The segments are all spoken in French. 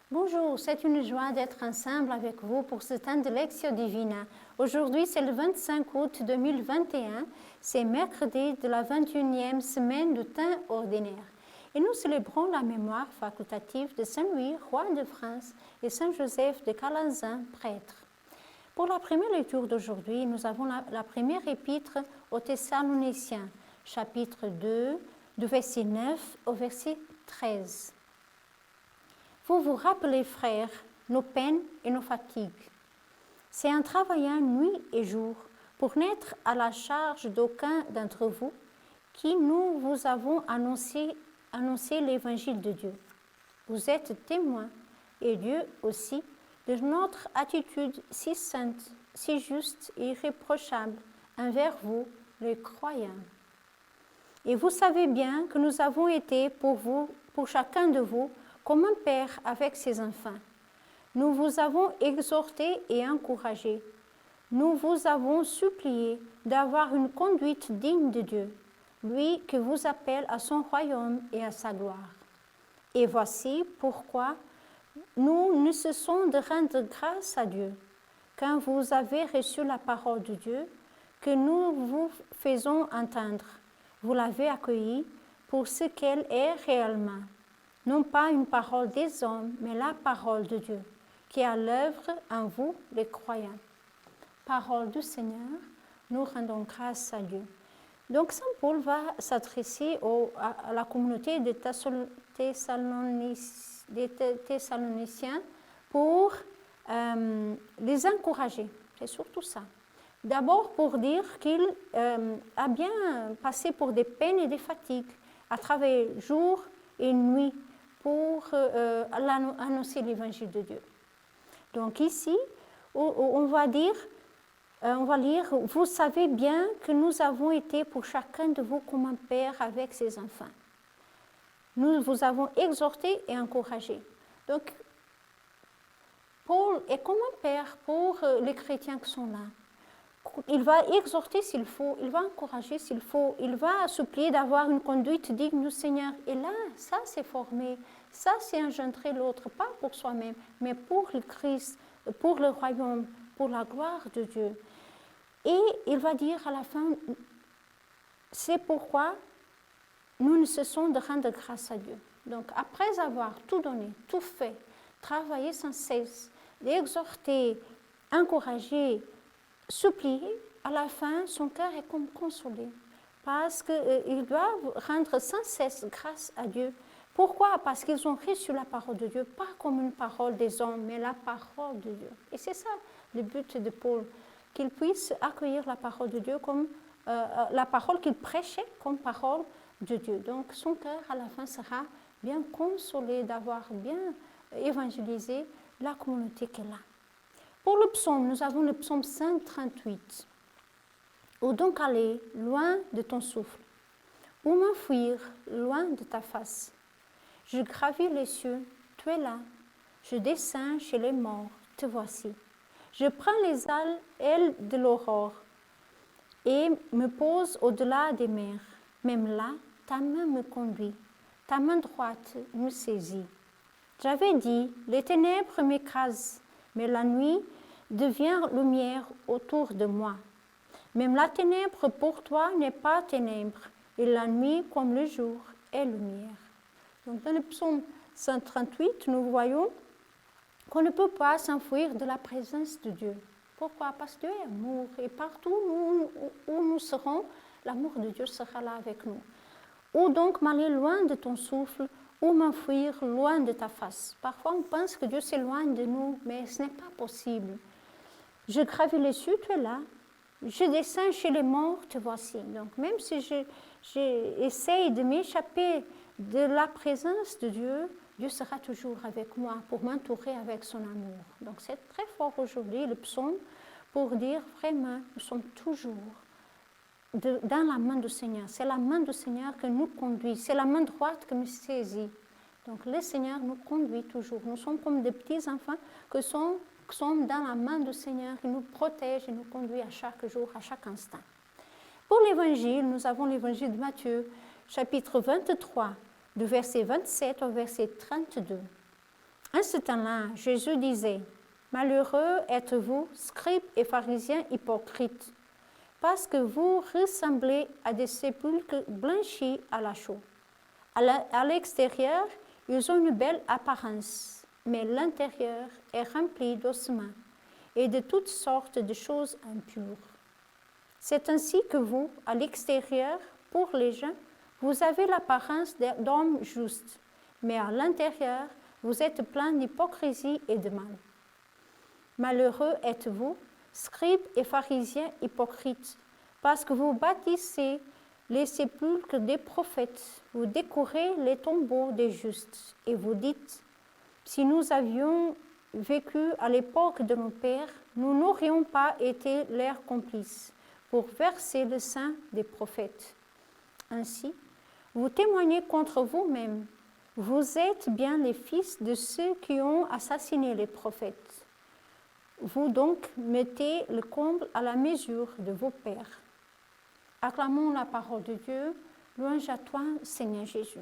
Bonjour, c'est une joie d'être ensemble avec vous pour ce temps de Lectio Divina. Aujourd'hui, c'est le 25 août 2021, c'est mercredi de la 21e semaine du temps ordinaire. Et nous célébrons la mémoire facultative de Saint Louis, roi de France, et Saint Joseph de Calanzin, prêtre. Pour la première lecture d'aujourd'hui, nous avons la première épître aux Thessaloniciens, chapitre 2, du verset 9 au verset 13. Vous vous rappelez, frères, nos peines et nos fatigues. C'est en travaillant nuit et jour pour n'être à la charge d'aucun d'entre vous qui nous vous avons annoncé l'évangile de Dieu. Vous êtes témoins, et Dieu aussi, de notre attitude si sainte, si juste et irréprochable envers vous, les croyants. Et vous savez bien que nous avons été pour vous, pour chacun de vous, comme un père avec ses enfants. Nous vous avons exhorté et encouragé. Nous vous avons supplié d'avoir une conduite digne de Dieu, lui qui vous appelle à son royaume et à sa gloire. Et voici pourquoi nous ne cessons de rendre grâce à Dieu, quand vous avez reçu la parole de Dieu, que nous vous faisons entendre. Vous l'avez accueillie pour ce qu'elle est réellement. Non pas une parole des hommes, mais la parole de Dieu, qui est à l'œuvre en vous, les croyants. Parole du Seigneur, nous rendons grâce à Dieu. Donc, Saint Paul va s'adresser à la communauté des Thessaloniciens pour les encourager. C'est surtout ça. D'abord pour dire qu'il a bien passé pour des peines et des fatigues, à travailler jour et nuit, pour annoncer l'évangile de Dieu. Donc ici, on va lire, vous savez bien que nous avons été pour chacun de vous comme un père avec ses enfants. Nous vous avons exhorté et encouragé. Donc, Paul est comme un père pour les chrétiens qui sont là. Il va exhorter s'il faut, il va encourager s'il faut, il va supplier d'avoir une conduite digne du Seigneur. Et là, ça c'est formé, ça c'est engendrer l'autre, pas pour soi-même, mais pour le Christ, pour le royaume, pour la gloire de Dieu. Et il va dire à la fin, c'est pourquoi nous ne cessons de rendre grâce à Dieu. Donc après avoir tout donné, tout fait, travaillé sans cesse, exhorter, encourager, supplier, à la fin, son cœur est comme consolé parce qu'ils doivent rendre sans cesse grâce à Dieu. Pourquoi? Parce qu'ils ont reçu la parole de Dieu, pas comme une parole des hommes, mais la parole de Dieu. Et c'est ça le but de Paul, qu'il puisse accueillir la parole de Dieu comme la parole qu'il prêchait comme parole de Dieu. Donc son cœur à la fin sera bien consolé d'avoir bien évangélisé la communauté qu'elle a. Pour le psaume, nous avons le psaume 138. Où donc aller loin de ton souffle? Où m'enfuir loin de ta face? Je gravis les cieux, tu es là. Je descends chez les morts, te voici. Je prends les ailes de l'aurore et me pose au-delà des mers. Même là, ta main me conduit, ta main droite me saisit. J'avais dit, les ténèbres m'écrasent, mais la nuit devient lumière autour de moi. Même la ténèbre pour toi n'est pas ténèbre, et la nuit comme le jour est lumière. Donc dans le psaume 138, nous voyons qu'on ne peut pas s'enfuir de la présence de Dieu. Pourquoi? Parce que Dieu est amour, et partout où nous serons, l'amour de Dieu sera là avec nous. Ou donc m'aller loin de ton souffle, ou m'enfuir loin de ta face. Parfois on pense que Dieu s'éloigne de nous, mais ce n'est pas possible. Je gravis les cieux, tu es là. Je descends chez les morts, te voici. Donc même si j'essaye de m'échapper de la présence de Dieu, Dieu sera toujours avec moi pour m'entourer avec son amour. Donc c'est très fort aujourd'hui le psaume pour dire vraiment, nous sommes toujours dans la main du Seigneur. C'est la main du Seigneur qui nous conduit, c'est la main droite qui nous saisit. Donc le Seigneur nous conduit toujours. Nous sommes comme des petits enfants qui sont dans la main du Seigneur, qui nous protège et nous conduit à chaque jour, à chaque instant. Pour l'évangile, nous avons l'évangile de Matthieu, chapitre 23, du verset 27 au verset 32. En ce temps-là, Jésus disait, « Malheureux êtes-vous, scribes et pharisiens hypocrites, parce que vous ressemblez à des sépulcres blanchis à la chaux. À l'extérieur, ils ont une belle apparence, mais l'intérieur est rempli d'ossements et de toutes sortes de choses impures. C'est ainsi que vous, à l'extérieur, pour les gens, vous avez l'apparence d'hommes justes, mais à l'intérieur, vous êtes plein d'hypocrisie et de mal. Malheureux êtes-vous, scribes et pharisiens hypocrites, parce que vous bâtissez les sépulcres des prophètes, vous décorez les tombeaux des justes, et vous dites, si nous avions vécu à l'époque de nos pères, nous n'aurions pas été leurs complices pour verser le sang des prophètes. Ainsi, vous témoignez contre vous-même. Vous êtes bien les fils de ceux qui ont assassiné les prophètes. Vous donc mettez le comble à la mesure de vos pères. Acclamons la parole de Dieu. Louange à toi, Seigneur Jésus.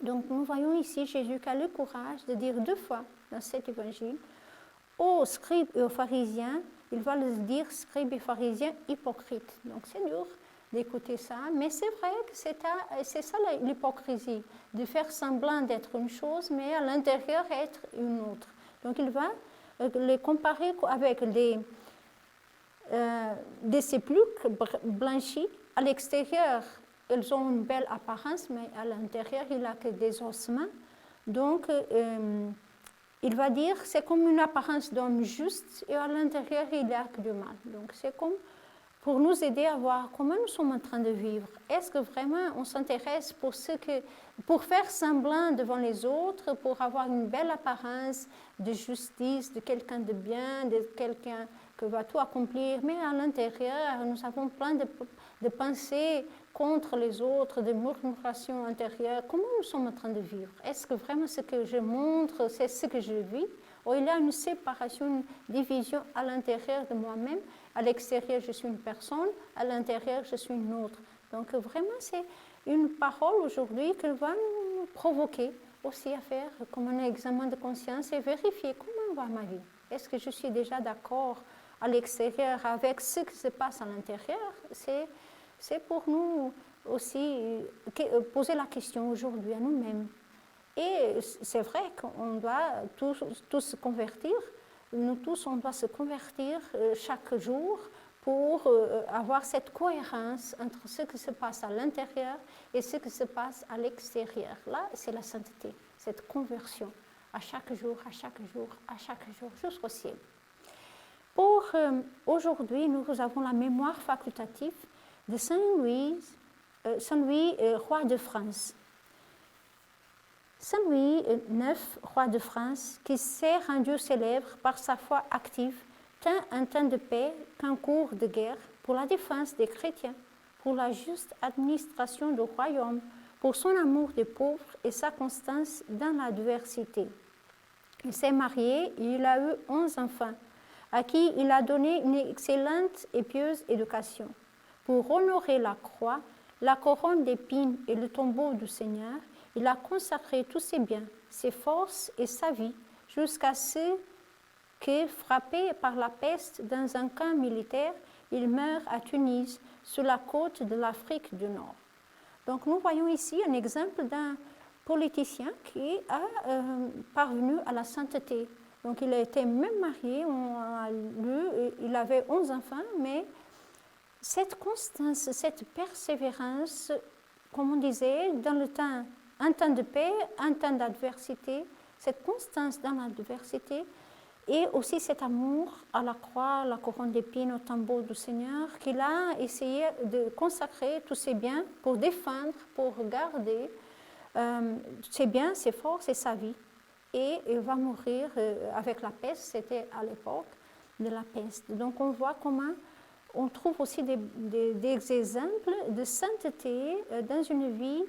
Donc nous voyons ici Jésus qui a le courage de dire 2 fois dans cet évangile aux scribes et aux pharisiens, il va le dire scribes et pharisiens hypocrites. Donc c'est dur d'écouter ça, mais c'est vrai que c'est ça l'hypocrisie, de faire semblant d'être une chose, mais à l'intérieur être une autre. Donc il va les comparer avec des sépulcres blanchis. À l'extérieur, ils ont une belle apparence, mais à l'intérieur, il n'y a que des ossements. Donc, il va dire c'est comme une apparence d'homme juste, et à l'intérieur, il n'y a que du mal. Donc, c'est comme pour nous aider à voir comment nous sommes en train de vivre. Est-ce que vraiment on s'intéresse pour faire semblant devant les autres, pour avoir une belle apparence de justice, de quelqu'un de bien, de quelqu'un qui va tout accomplir, mais à l'intérieur, nous avons plein de pensées contre les autres, de murmurations intérieures. Comment nous sommes en train de vivre? Est-ce que vraiment ce que je montre, c'est ce que je vis? Ou il y a une séparation, une division à l'intérieur de moi-même? À l'extérieur, je suis une personne, à l'intérieur, je suis une autre. Donc vraiment, c'est une parole aujourd'hui qui va nous provoquer aussi à faire comme un examen de conscience et vérifier comment va ma vie. Est-ce que je suis déjà d'accord à l'extérieur avec ce qui se passe à l'intérieur? C'est pour nous aussi poser la question aujourd'hui à nous-mêmes. Et c'est vrai qu'on doit tous se convertir. Nous tous, on doit se convertir chaque jour pour avoir cette cohérence entre ce qui se passe à l'intérieur et ce qui se passe à l'extérieur. Là, c'est la sainteté, cette conversion à chaque jour, à chaque jour, à chaque jour, jusqu'au ciel. Pour aujourd'hui, nous avons la mémoire facultative de Saint Louis, roi de France. Saint Louis IX, roi de France, qui s'est rendu célèbre par sa foi active, tant en temps de paix qu'en cours de guerre, pour la défense des chrétiens, pour la juste administration du royaume, pour son amour des pauvres et sa constance dans l'adversité. Il s'est marié et il a eu 11 enfants, à qui il a donné une excellente et pieuse éducation. Pour honorer la croix, la couronne d'épines et le tombeau du Seigneur, il a consacré tous ses biens, ses forces et sa vie jusqu'à ce que, frappé par la peste dans un camp militaire, il meurt à Tunis, sur la côte de l'Afrique du Nord. Donc nous voyons ici un exemple d'un politicien qui a parvenu à la sainteté. Donc il a été même marié, il avait 11 enfants, mais cette constance, cette persévérance, comme on disait, dans le temps, un temps de paix, un temps d'adversité, cette constance dans l'adversité et aussi cet amour à la croix, la couronne d'épines, au tombeau du Seigneur, qu'il a essayé de consacrer tous ses biens pour défendre, pour garder ses biens, ses forces et sa vie. Et il va mourir avec la peste, c'était à l'époque de la peste. Donc on voit comment on trouve aussi des exemples de sainteté dans une vie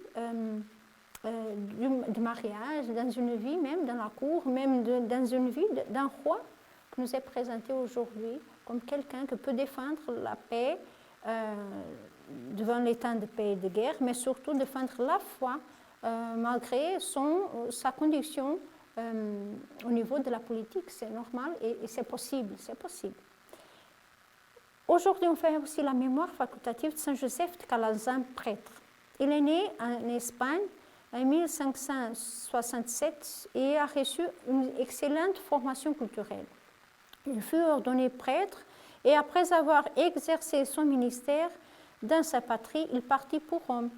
de mariage, dans une vie même dans la cour, même dans une vie d'un roi qui nous est présenté aujourd'hui comme quelqu'un qui peut défendre la paix devant les temps de paix et de guerre, mais surtout défendre la foi malgré sa condition au niveau de la politique, c'est normal et c'est possible, c'est possible. Aujourd'hui, on fait aussi la mémoire facultative de Saint Joseph de Calazin, prêtre. Il est né en Espagne en 1567 et a reçu une excellente formation culturelle. Il fut ordonné prêtre et après avoir exercé son ministère dans sa patrie, il partit pour Rome,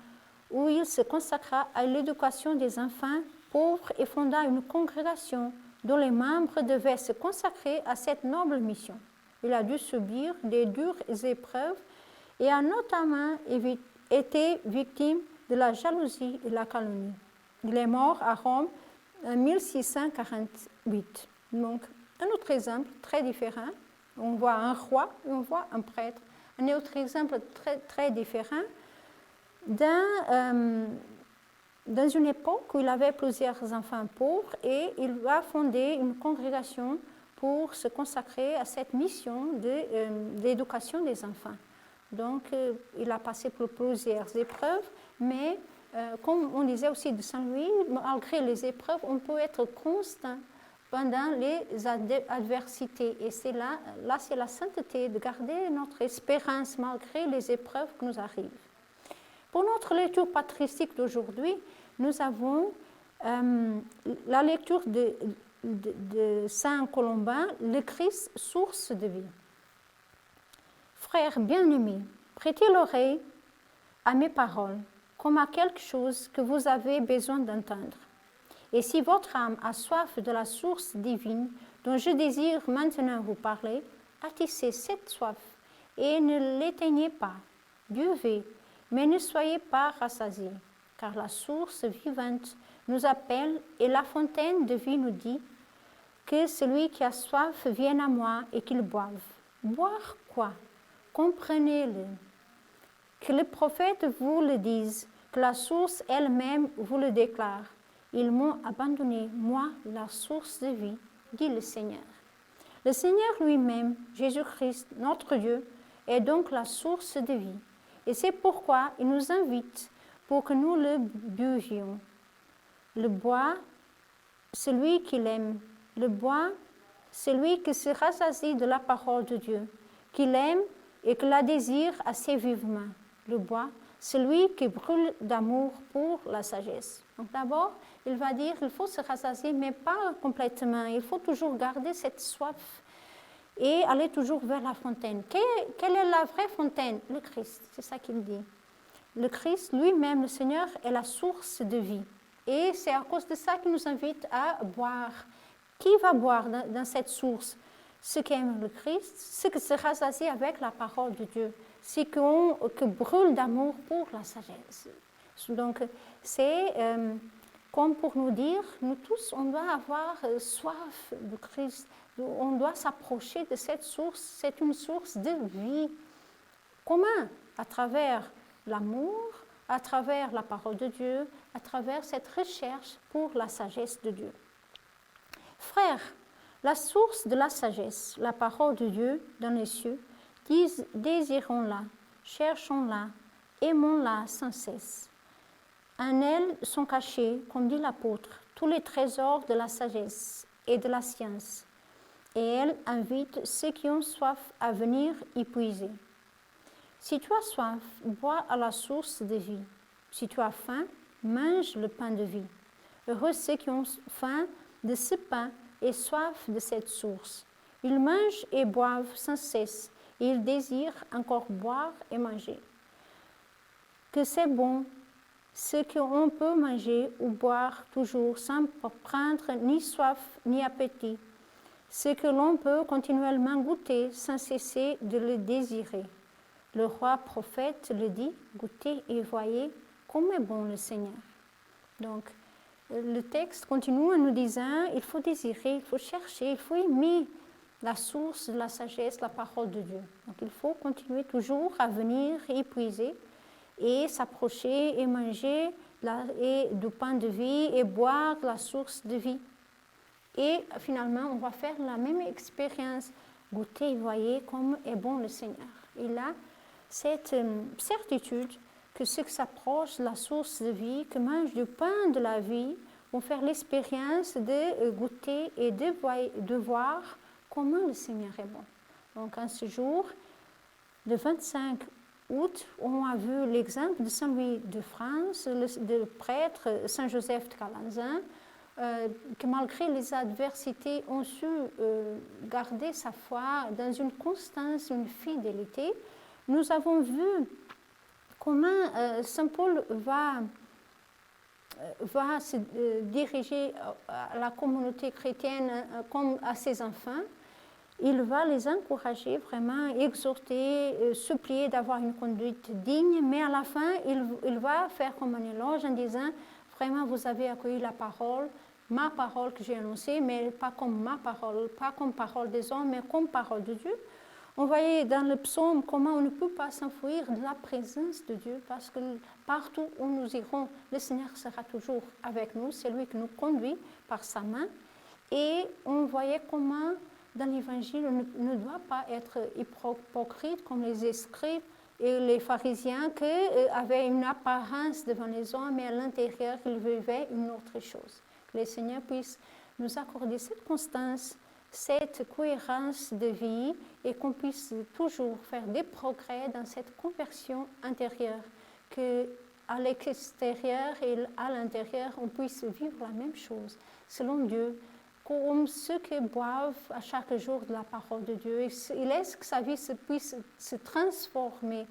où il se consacra à l'éducation des enfants pauvres et fonda une congrégation dont les membres devaient se consacrer à cette noble mission. Il a dû subir des dures épreuves et a notamment été victime de la jalousie et de la calomnie. Il est mort à Rome en 1648. Donc, un autre exemple très différent. On voit un roi et on voit un prêtre. Un autre exemple très, très différent. Dans une époque où il avait plusieurs enfants pauvres et il va fonder une congrégation pour se consacrer à cette mission d'éducation des enfants. Donc, il a passé pour plusieurs épreuves, mais comme on disait aussi de Saint-Louis, malgré les épreuves, on peut être constant pendant les adversités. Et c'est là c'est la sainteté de garder notre espérance malgré les épreuves qui nous arrivent. Pour notre lecture patristique d'aujourd'hui, nous avons la lecture de Saint Colomban, le Christ, source de vie. Frères bien-aimés, prêtez l'oreille à mes paroles, comme à quelque chose que vous avez besoin d'entendre. Et si votre âme a soif de la source divine dont je désire maintenant vous parler, attissez cette soif et ne l'éteignez pas. Buvez, mais ne soyez pas rassasiés, car la source vivante nous appelle et la fontaine de vie nous dit que celui qui a soif vienne à moi et qu'il boive. Boire quoi? Comprenez-le. Que le prophète vous le dise, que la source elle-même vous le déclare. Ils m'ont abandonné, moi, la source de vie, dit le Seigneur. Le Seigneur lui-même, Jésus-Christ, notre Dieu, est donc la source de vie. Et c'est pourquoi il nous invite pour que nous le buvions. Le bois, celui qui l'aime. Le bois, celui qui se rassasie de la parole de Dieu, qui l'aime et qui la désire assez vivement. Le bois, celui qui brûle d'amour pour la sagesse. Donc d'abord, il va dire qu'il faut se rassasier, mais pas complètement. Il faut toujours garder cette soif et aller toujours vers la fontaine. Quelle est la vraie fontaine? Le Christ, c'est ça qu'il dit. Le Christ lui-même, le Seigneur, est la source de vie. Et c'est à cause de ça qu'il nous invite à boire. Qui va boire dans cette source? Ceux qui aiment le Christ, ceux qui se rassasient avec la parole de Dieu, ceux qui brûlent d'amour pour la sagesse. Donc, c'est comme pour nous dire, nous tous, on doit avoir soif de Christ. On doit s'approcher de cette source. C'est une source de vie. Comment? À travers l'amour, à travers la parole de Dieu, à travers cette recherche pour la sagesse de Dieu. Frères, la source de la sagesse, la parole de Dieu dans les cieux, désirons-la, cherchons-la, aimons-la sans cesse. En elle sont cachés, comme dit l'apôtre, tous les trésors de la sagesse et de la science. Et elle invite ceux qui ont soif à venir y puiser. Si tu as soif, bois à la source de vie. Si tu as faim, mange le pain de vie. Heureux ceux qui ont faim de ce pain et soif de cette source. Ils mangent et boivent sans cesse, et ils désirent encore boire et manger. Que c'est bon, ce qu'on peut manger ou boire toujours sans prendre ni soif ni appétit, ce que l'on peut continuellement goûter sans cesser de le désirer. Le roi prophète le dit, goûtez et voyez comme est bon le Seigneur. Donc, le texte continue en nous disant, il faut désirer, il faut chercher, il faut aimer la source de la sagesse, la parole de Dieu. Donc, il faut continuer toujours à venir épuiser et s'approcher et manger du pain de vie et boire la source de vie. Et finalement, on va faire la même expérience. Goûtez et voyez comme est bon le Seigneur. Et là, cette certitude que ceux qui s'approchent de la source de vie, qui mangent du pain de la vie, vont faire l'expérience de goûter et de voir comment le Seigneur est bon. Donc, en ce jour, le 25 août, on a vu l'exemple de Saint Louis de France, le prêtre Saint Joseph de Calanzin, que malgré les adversités, ont su garder sa foi dans une constance, une fidélité. Nous avons vu comment Saint Paul va se diriger à la communauté chrétienne comme à ses enfants. Il va les encourager, vraiment, exhorter, supplier d'avoir une conduite digne, mais à la fin, il va faire comme un éloge en disant, vraiment, vous avez accueilli la parole, ma parole que j'ai annoncée, mais pas comme ma parole, pas comme parole des hommes, mais comme parole de Dieu. On voyait dans le psaume comment on ne peut pas s'enfuir de la présence de Dieu, parce que partout où nous irons, le Seigneur sera toujours avec nous, c'est lui qui nous conduit par sa main. Et on voyait comment dans l'Évangile, on ne doit pas être hypocrite comme les scribes et les pharisiens qui avaient une apparence devant les hommes, mais à l'intérieur, ils vivaient une autre chose. Que le Seigneur puisse nous accorder cette constance, cette cohérence de vie et qu'on puisse toujours faire des progrès dans cette conversion intérieure, qu'à l'extérieur et à l'intérieur, on puisse vivre la même chose selon Dieu, comme ceux qui boivent à chaque jour de la parole de Dieu. Il laisse que sa vie puisse se transformer,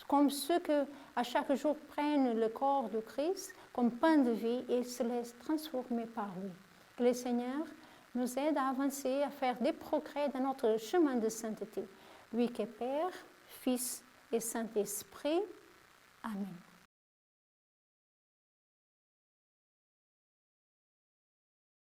comme ceux qui à chaque jour prennent le corps de Christ comme pain de vie et se laissent transformer par lui. Que le Seigneur nous aide à avancer, à faire des progrès dans notre chemin de sainteté. Lui qui est Père, Fils et Saint-Esprit. Amen.